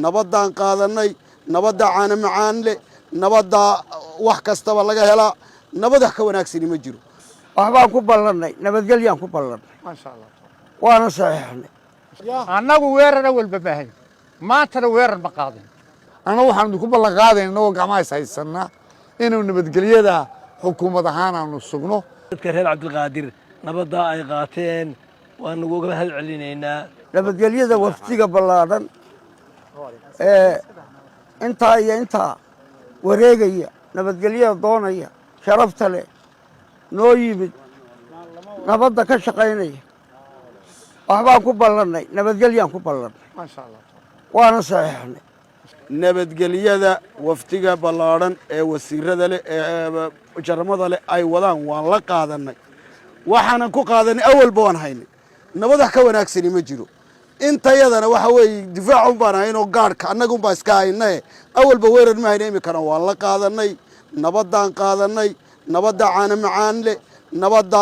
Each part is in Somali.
nabadaan qaadanay nabada caana macaan leh nabada wax kastaba laga helaa nabada ka wanaagsan ma jiro waxbaan ku ballanay nabadgelyaan ku ballanay ma sha Allah waana saxiixnay annagu weerar walba baahay maantana weerar ma qaadin annagu waxaan ku ballan qaadaynaa oo gacmaha haysanaa inuu nabadgelyada xukuumad ahaan aanu sugno dadka reer Cabdilqaadir nabada ay qaateen waan ugu mahad celinaynaa nabadgelyada waftiga ballaaran inta wareegaya nabadgelyada doonaya sharafta leh noo yimid nabadda ka shaqaynaya waxbaan ku ballanay nabadgelyaan ku ballanay ma sha Allah waana saxiixnay nabadgelyada waftiga ballaaran ee wasiirada leh ee jaramada leh ay wadaan waan la qaadanay waxaan ku qaadanay awalba waan haynay nabada ka wanaagsan ma jiro intayadana waxa weey difaac u baan hayno gaarka annagu baa iska haynay awalba weerar ma haynay imikana waan la qaadanay nabadaan qaadanay nabada caana macaan leh nabada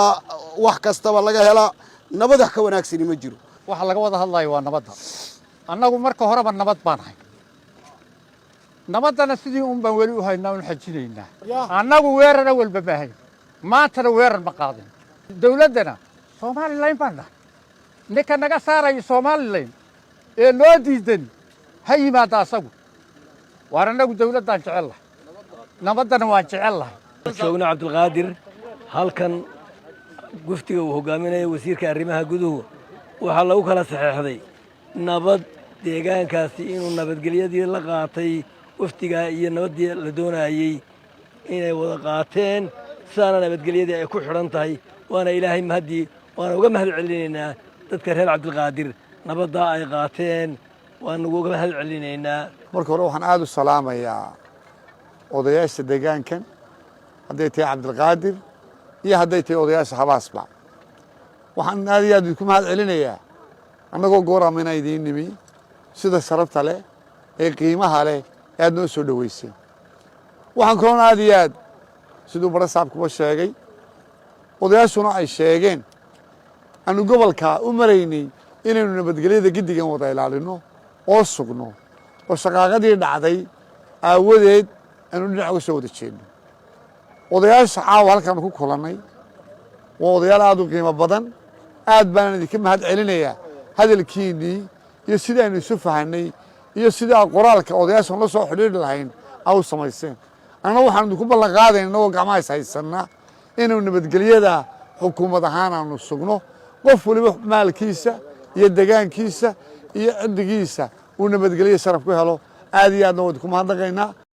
wax kastaba laga helaa nabada ka wanaagsan ma jiro waxa laga wada hadlayo waa nabadda annagu marka horeba nabad baan hay nabadana sidii baan weli u haynaa oo xajinaynaa annagu weerar walba baahay maantana weerar ma qaadin dawladana Soomaaliland baan ninka naga saaray Soomaaliland ee loo diidan ha yimaada asagu waar annagu dawladdan jecelahay nabadana waan jecelahay joogna Cabdilqaadir halkan guftiga uu hogaaminayo wasiirka arrimaha guduhu waxa lagu kala saxeexday nabad deegaankaasi inuu nabadgelyadii la qaatay waftiga iyo nabadii la doonayay inay wada qaateen saana nabadgelyadii ay ku xiran tahay waana ilaahay mahadii waana uga mahad celinaynaa dadka reer Cabdilqaadir nabada ay qaateen waana uga mahad celinaynaa marka hore waxaan aad u salaamayaa odayaasha deegaankan hadday tahay Cabdilqaadir iyo hadday tahay odayaasha Habaasba waxaan aad iyo aad ku mahad celinayaa annagoo gooraamina idiin nimi sida sharafta leh ee qiimaha leh aad noo soo dhaweysay waxaan kaloo aad iyo aad sidoo barasaabkuba sheegay odayaashuna ay sheegeen aanu gobolka u maraynay inaynu nabadgelyada gidigan wada ilaalino oo sugno oo shaqaaqadii dhacday aawadeed aanu dhinac uga soo wada jeedno odayaasha caawa halkaan ku kulannay waa odayaal aad u qiimo badan aad baan idinka mahad celinayaa hadalkiinnii iyo sidii aynu isu fahanay iyo sidii qoraalka odayaashan la soo xidhiidhi lahayn aa u samayseen annagu waxaan idinku ballan qaadaynaa oo gacmaha haysanaa inuu nabadgelyada xukuumad ahaan aanu sugno qof waliba maalkiisa iyo deegaankiisa iyo ciddigiisa uu nabadgelyo sharaf ku helo aad iyo aadna waan idinku mahadnaqaynaa